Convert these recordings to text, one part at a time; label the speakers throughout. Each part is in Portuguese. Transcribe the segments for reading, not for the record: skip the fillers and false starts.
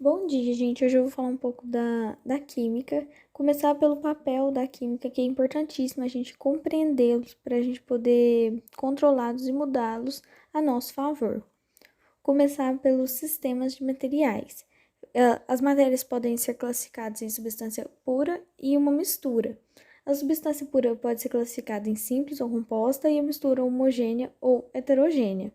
Speaker 1: Bom dia, gente. Hoje eu vou falar um pouco da química. Começar pelo papel da química, que é importantíssimo a gente compreendê-los para a gente poder controlá-los e mudá-los a nosso favor. Começar pelos sistemas de materiais. As matérias podem ser classificadas em substância pura e uma mistura. A substância pura pode ser classificada em simples ou composta e a mistura homogênea ou heterogênea.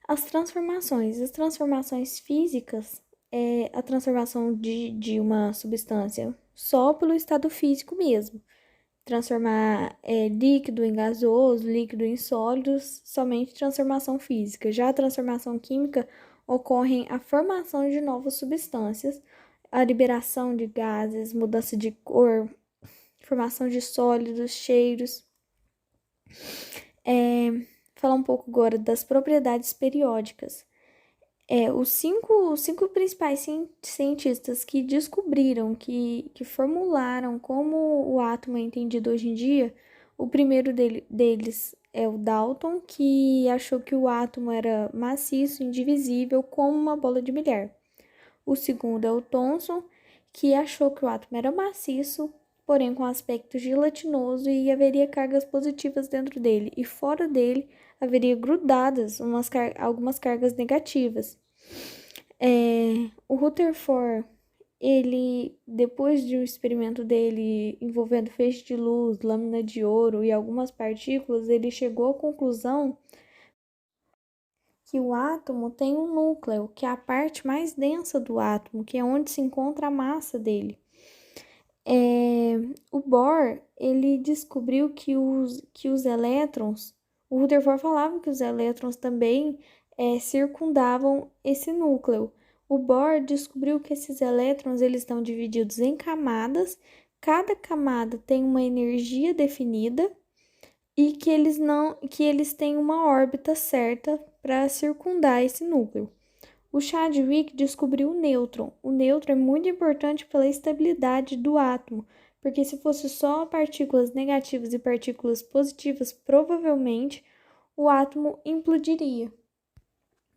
Speaker 1: As transformações físicas é a transformação de uma substância só pelo estado físico mesmo. Transformar líquido em gasoso, líquido em sólidos, somente transformação física. Já a transformação química ocorre a formação de novas substâncias, a liberação de gases, mudança de cor, formação de sólidos, cheiros. Falar um pouco agora das propriedades periódicas. Os cinco principais cientistas que descobriram, que formularam como o átomo é entendido hoje em dia, o primeiro deles é o Dalton, que achou que o átomo era maciço, indivisível, como uma bola de bilhar. O segundo é o Thomson, que achou que o átomo era maciço, porém com aspecto gelatinoso e haveria cargas positivas dentro dele, e fora dele haveria grudadas algumas cargas negativas. O Rutherford, ele, depois de um experimento dele envolvendo feixe de luz, lâmina de ouro e algumas partículas, ele chegou à conclusão que o átomo tem um núcleo, que é a parte mais densa do átomo, que é onde se encontra a massa dele. O Bohr, ele descobriu que os elétrons, o Rutherford falava que os elétrons também circundavam esse núcleo. O Bohr descobriu que esses elétrons eles estão divididos em camadas, cada camada tem uma energia definida e que eles têm uma órbita certa para circundar esse núcleo. O Chadwick descobriu o nêutron. O nêutron é muito importante pela estabilidade do átomo, porque se fosse só partículas negativas e partículas positivas, provavelmente o átomo implodiria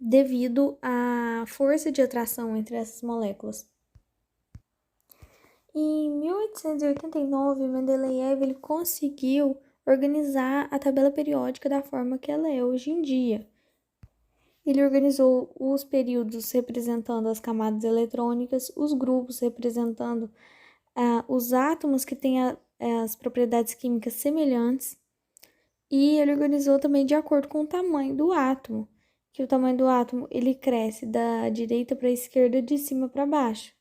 Speaker 1: devido à força de atração entre essas moléculas. Em 1889, Mendeleev ele conseguiu organizar a tabela periódica da forma que ela é hoje em dia. Ele organizou os períodos representando as camadas eletrônicas, os grupos representando os átomos que têm as propriedades químicas semelhantes, e ele organizou também de acordo com o tamanho do átomo, que o tamanho do átomo ele cresce da direita para a esquerda, de cima para baixo.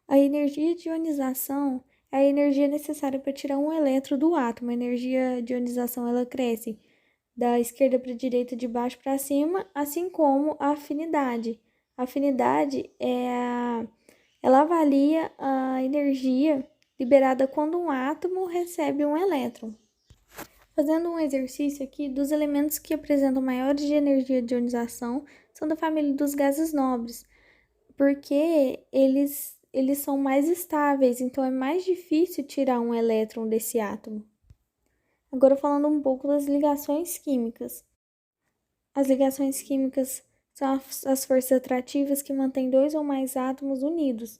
Speaker 1: A energia de ionização é a energia necessária para tirar um elétron do átomo. A energia de ionização ela cresce da esquerda para a direita, de baixo para cima, assim como a afinidade. A afinidade ela avalia a energia liberada quando um átomo recebe um elétron. Fazendo um exercício aqui, dos elementos que apresentam maiores de energia de ionização são da família dos gases nobres, porque eles são mais estáveis, então é mais difícil tirar um elétron desse átomo. Agora falando um pouco das ligações químicas. As ligações químicas são as forças atrativas que mantêm dois ou mais átomos unidos.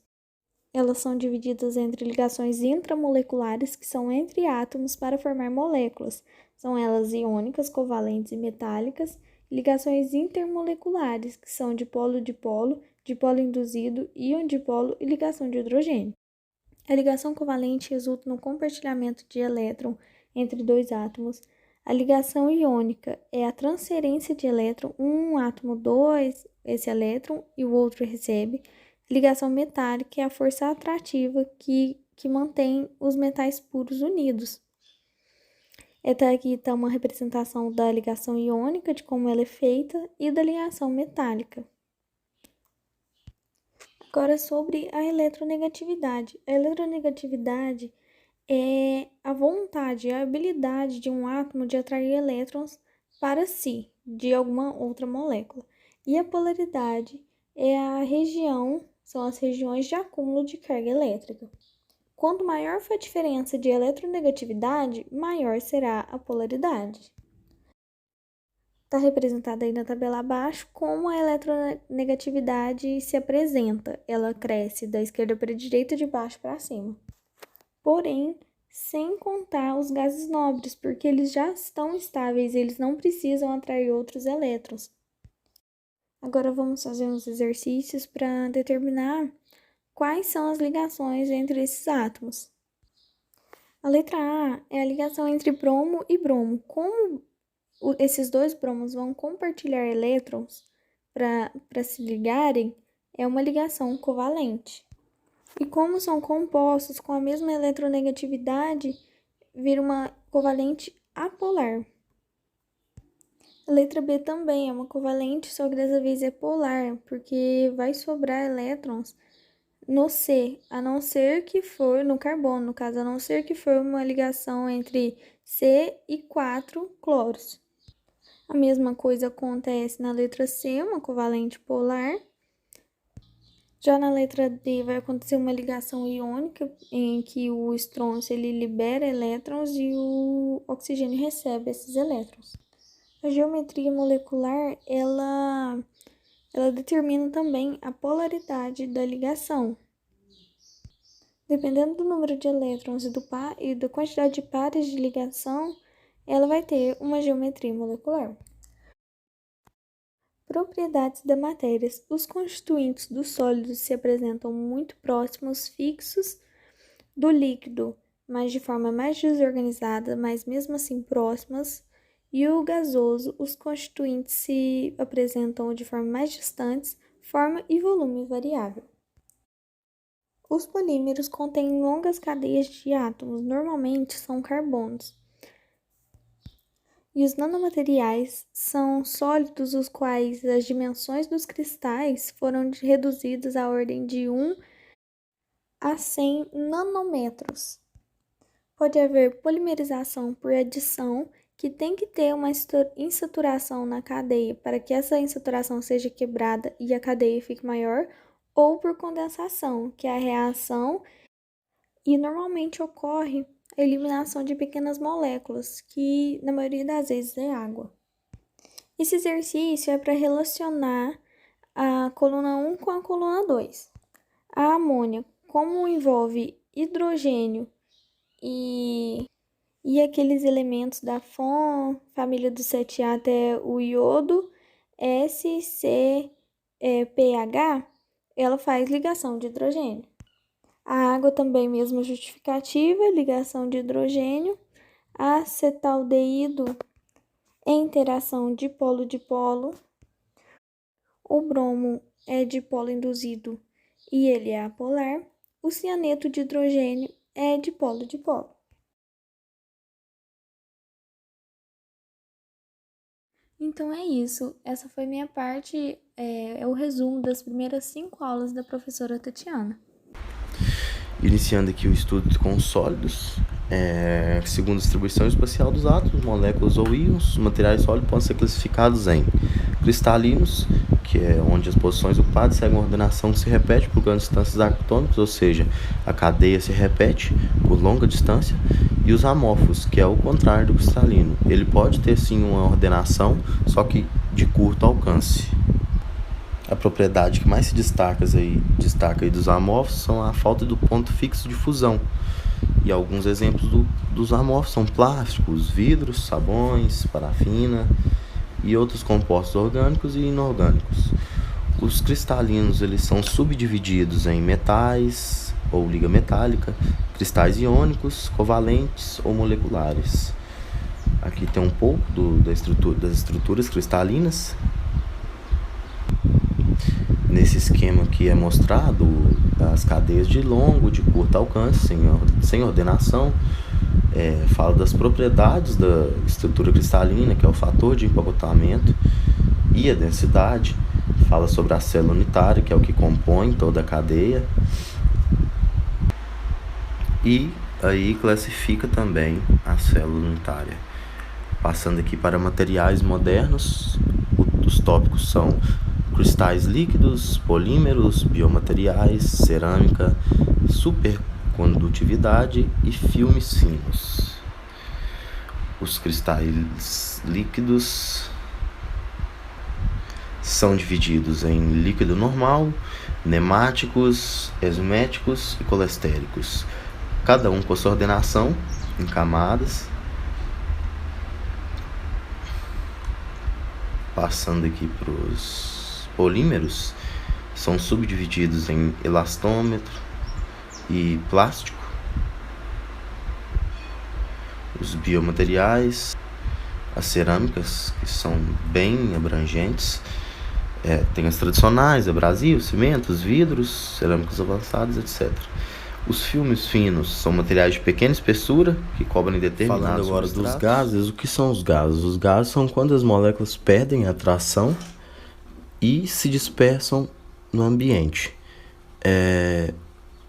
Speaker 1: Elas são divididas entre ligações intramoleculares, que são entre átomos para formar moléculas. São elas iônicas, covalentes e metálicas. E ligações intermoleculares, que são dipolo induzido, íon dipolo e ligação de hidrogênio. A ligação covalente resulta no compartilhamento de elétron entre dois átomos. A ligação iônica é a transferência de elétron, um átomo dois esse elétron e o outro recebe. Ligação metálica é a força atrativa que mantém os metais puros unidos. Aqui está uma representação da ligação iônica, de como ela é feita, e da ligação metálica. Agora, sobre a eletronegatividade. A eletronegatividade é a vontade, a habilidade de um átomo de atrair elétrons para si, de alguma outra molécula. E a polaridade são as regiões de acúmulo de carga elétrica. Quanto maior for a diferença de eletronegatividade, maior será a polaridade. Está representada aí na tabela abaixo como a eletronegatividade se apresenta. Ela cresce da esquerda para a direita, de baixo para cima. Porém, sem contar os gases nobres, porque eles já estão estáveis, eles não precisam atrair outros elétrons. Agora vamos fazer uns exercícios para determinar quais são as ligações entre esses átomos. A letra A é a ligação entre bromo e bromo. Como esses dois bromos vão compartilhar elétrons para se ligarem, é uma ligação covalente. E como são compostos com a mesma eletronegatividade, vira uma covalente apolar. A letra B também é uma covalente, só que dessa vez é polar, porque vai sobrar elétrons no C, a não ser que for no carbono, no caso, a não ser que for uma ligação entre C e 4 cloros. A mesma coisa acontece na letra C, uma covalente polar. Já na letra D vai acontecer uma ligação iônica, em que o estrôncio ele libera elétrons e o oxigênio recebe esses elétrons. A geometria molecular, ela determina também a polaridade da ligação. Dependendo do número de elétrons e da quantidade de pares de ligação, ela vai ter uma geometria molecular. Propriedades da matéria. Os constituintes dos sólidos se apresentam muito próximos, fixos, do líquido, mas de forma mais desorganizada, mas mesmo assim próximas. E o gasoso, os constituintes se apresentam de forma mais distantes, forma e volume variável. Os polímeros contêm longas cadeias de átomos, normalmente são carbonos. E os nanomateriais são sólidos os quais as dimensões dos cristais foram reduzidas à ordem de 1 a 100 nanômetros. Pode haver polimerização por adição, que tem que ter uma insaturação na cadeia para que essa insaturação seja quebrada e a cadeia fique maior, ou por condensação, que é a reação, e normalmente ocorre a eliminação de pequenas moléculas, que na maioria das vezes é água. Esse exercício é para relacionar a coluna 1 com a coluna 2. A amônia, como envolve hidrogênio e aqueles elementos da família do 7A até o iodo, SCPH, ela faz ligação de hidrogênio. A água também, mesma justificativa, ligação de hidrogênio. Acetaldeído é interação dipolo-dipolo. O bromo é dipolo induzido e ele é apolar. O cianeto de hidrogênio é dipolo-dipolo. Então é isso. Essa foi minha parte, é o resumo das primeiras 5 aulas da professora Tatiana.
Speaker 2: Iniciando aqui o estudo com os sólidos, segundo a distribuição espacial dos átomos, moléculas ou íons, os materiais sólidos podem ser classificados em cristalinos, que é onde as posições ocupadas seguem uma ordenação que se repete por grandes distâncias atômicas, ou seja, a cadeia se repete por longa distância, e os amorfos, que é o contrário do cristalino. Ele pode ter sim uma ordenação, só que de curto alcance. A propriedade que mais se destaca aí dos amorfos são a falta do ponto fixo de fusão. E alguns exemplos dos amorfos são plásticos, vidros, sabões, parafina e outros compostos orgânicos e inorgânicos. Os cristalinos eles são subdivididos em metais ou liga metálica, cristais iônicos, covalentes ou moleculares. Aqui tem um pouco das estruturas cristalinas. Nesse esquema aqui é mostrado as cadeias de longo, de curto alcance, sem ordenação. Fala das propriedades da estrutura cristalina, que é o fator de empacotamento e a densidade. Fala sobre a célula unitária, que é o que compõe toda a cadeia. E aí classifica também a célula unitária. Passando aqui para materiais modernos, os tópicos são cristais líquidos, polímeros, biomateriais, cerâmica, supercondutividade e filmes finos. Os cristais líquidos São divididos em líquido normal, pneumáticos, exuméticos e colestéricos, cada um com sua ordenação em camadas. Passando aqui para os polímeros, são subdivididos em elastômetro e plástico. Os biomateriais, as cerâmicas, que são bem abrangentes, tem as tradicionais, abrasivo, cimentos, vidros, cerâmicas avançadas, etc. Os filmes finos são materiais de pequena espessura que cobrem determinados
Speaker 3: Falando agora
Speaker 2: substratos.
Speaker 3: dos gases, o que são os gases? Os gases são quando as moléculas perdem a atração e se dispersam no ambiente.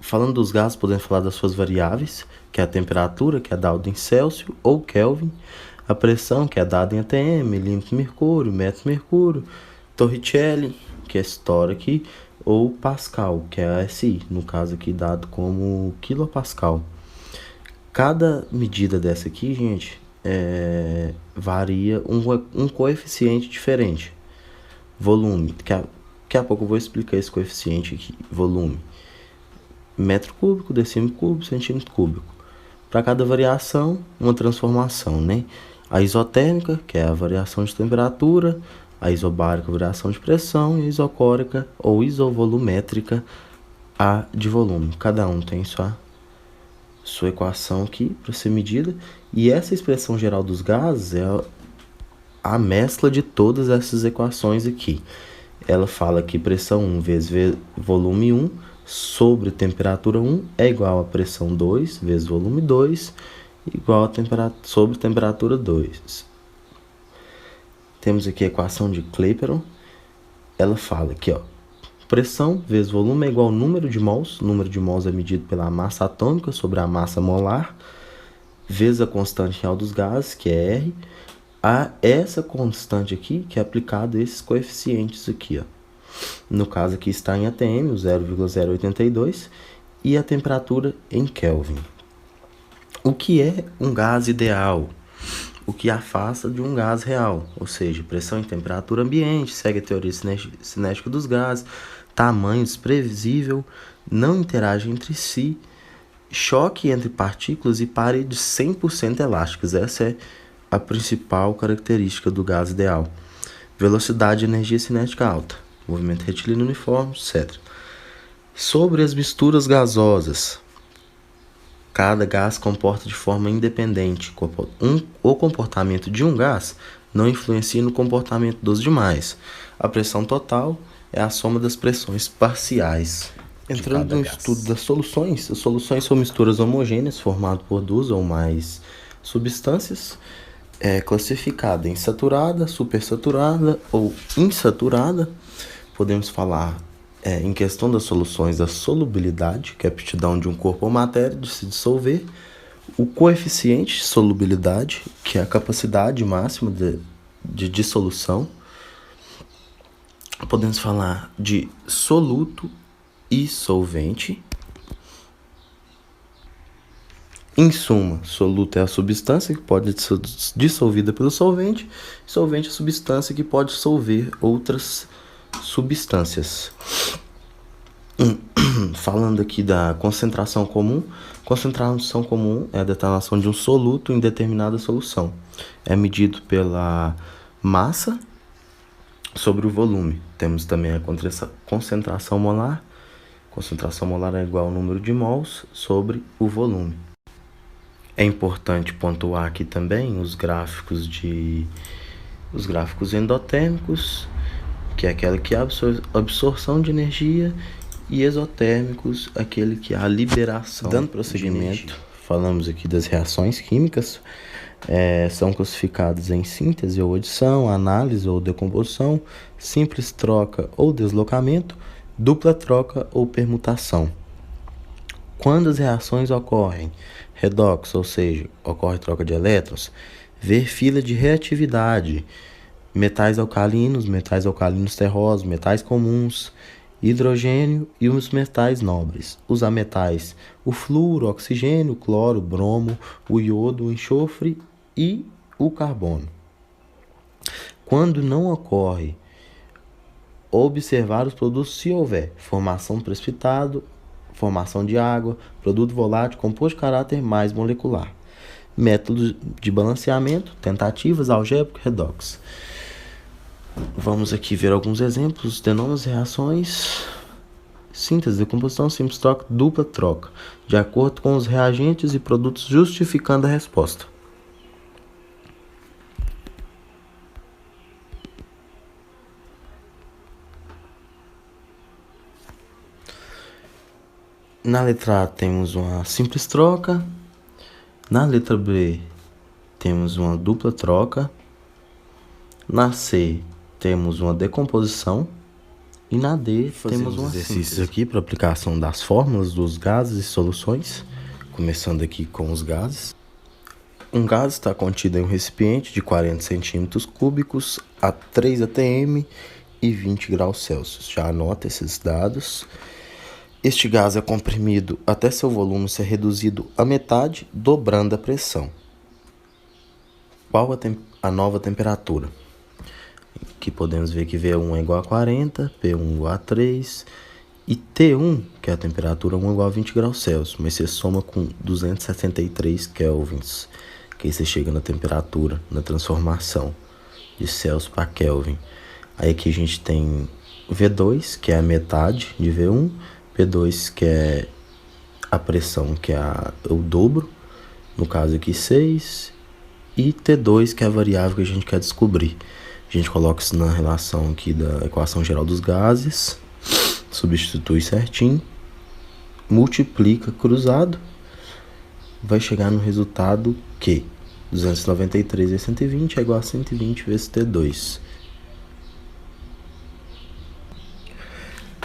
Speaker 3: Falando dos gases, podemos falar das suas variáveis, que é a temperatura, que é dada em Celsius ou Kelvin, a pressão, que é dada em atm, milímetro mercúrio, metro mercúrio, Torricelli, que é esse tora aqui, ou Pascal, que é a SI, no caso aqui dado como quilopascal. Cada medida dessa aqui, gente, varia um coeficiente diferente. Volume, daqui a pouco eu vou explicar esse coeficiente aqui. Volume, metro cúbico, decímetro cúbico, centímetro cúbico. Para cada variação, uma transformação, né? A isotérmica, que é a variação de temperatura, a isobárica, a variação de pressão, e a isocórica ou isovolumétrica, a de volume. Cada um tem sua equação aqui para ser medida, e essa expressão geral dos gases é a mescla de todas essas equações aqui. Ela fala que pressão 1 vezes volume 1 sobre temperatura 1 é igual a pressão 2 vezes volume 2 igual a sobre temperatura 2. Temos aqui a equação de Clapeyron. Ela fala que pressão vezes volume é igual ao número de mols. O número de mols é medido pela massa atômica sobre a massa molar, vezes a constante real dos gases, que é R, a essa constante aqui, que é aplicado a esses coeficientes aqui. No caso aqui está em atm, o 0,082, e a temperatura em Kelvin. O que é um gás ideal? O que afasta de um gás real, ou seja, pressão e temperatura ambiente, segue a teoria cinética dos gases, tamanho desprevisível, não interage entre si, choque entre partículas e paredes 100% elásticas. Essa é a principal característica do gás ideal. Velocidade e energia cinética alta, movimento retilíneo uniforme, etc. Sobre as misturas gasosas, cada gás comporta de forma independente. O comportamento de um gás não influencia no comportamento dos demais. A pressão total é a soma das pressões parciais. Entrando no estudo das soluções, as soluções são misturas homogêneas formadas por duas ou mais substâncias, classificada em saturada, supersaturada ou insaturada. Podemos falar em questão das soluções, da solubilidade, que é a aptidão de um corpo ou matéria de se dissolver, o coeficiente de solubilidade, que é a capacidade máxima de dissolução. Podemos falar de soluto e solvente. Em suma, soluto é a substância que pode ser dissolvida pelo solvente, solvente é a substância que pode dissolver outras substâncias. Falando aqui da concentração comum é a determinação de um soluto em determinada solução. É medido pela massa sobre o volume. Temos também a concentração molar. Concentração molar é igual ao número de mols sobre o volume. É importante pontuar aqui também os gráficos endotérmicos, que é aquela que é a absorção de energia, e exotérmicos, aquele que é a liberação. Dando prosseguimento, falamos aqui das reações químicas. São classificadas em síntese ou adição, análise ou decomposição, simples troca ou deslocamento, dupla troca ou permutação. Quando as reações ocorrem redox, ou seja, ocorre troca de elétrons, ver fila de reatividade, metais alcalinos terrosos, metais comuns, hidrogênio e os metais nobres. Os ametais, o flúor, o oxigênio, o cloro, o bromo, o iodo, o enxofre e o carbono. Quando não ocorre observar os produtos se houver formação do precipitado, formação de água, produto volátil, composto de caráter mais molecular. Métodos de balanceamento, tentativas, algébrico, redox. Vamos aqui ver alguns exemplos. Denôminos, reações, síntese, decomposição, simples troca, dupla troca, de acordo com os reagentes e produtos, justificando a resposta. Na letra A temos uma simples troca. Na letra B temos uma dupla troca. Na C temos uma decomposição. E na D temos um exercícios aqui para aplicação das fórmulas dos gases e soluções. Começando aqui com os gases. Um gás está contido em um recipiente de 40 centímetros cúbicos a 3 atm e 20 graus Celsius. Já anota esses dados. Este gás é comprimido até seu volume ser reduzido à metade, dobrando a pressão. Qual a nova temperatura? Aqui podemos ver que V1 é igual a 40, P1 igual a 3 e T1, que é a temperatura 1 igual a 20 graus Celsius, mas você soma com 273 kelvins, que aí você chega na temperatura, na transformação de Celsius para Kelvin. Aí aqui a gente tem V2, que é a metade de V1, P2, que é a pressão, que é o dobro, no caso aqui 6, e T2, que é a variável que a gente quer descobrir. A gente coloca isso na relação aqui da equação geral dos gases, substitui certinho, multiplica cruzado, vai chegar no resultado que 293 vezes 120 é igual a 120 vezes T2.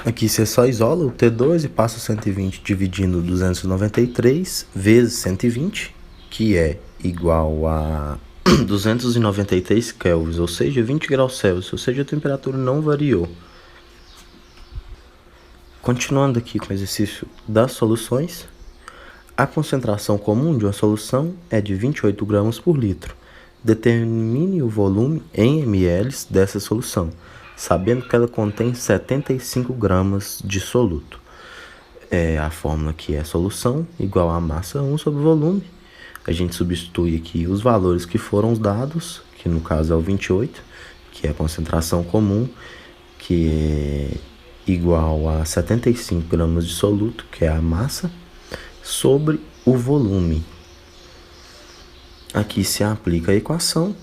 Speaker 3: Aqui você só isola o T2 e passa 120 dividindo 293 vezes 120, que é igual a 293 kelvins, ou seja, 20 graus Celsius, ou seja, a temperatura não variou. Continuando aqui com o exercício das soluções, a concentração comum de uma solução é de 28 gramas por litro. Determine o volume em ml dessa solução, sabendo que ela contém 75 gramas de soluto. A fórmula aqui é solução igual a massa 1 sobre volume. A gente substitui aqui os valores que foram dados, que no caso é o 28, que é a concentração comum, que é igual a 75 gramas de soluto, que é a massa, sobre o volume. Aqui se aplica a equação,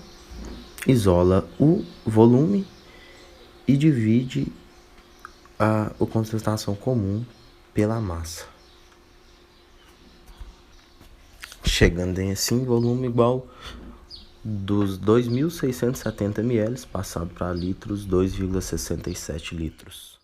Speaker 3: isola o volume e divide a concentração comum pela massa. Chegando em assim, volume igual dos 2.670 ml passado para litros, 2,67 litros.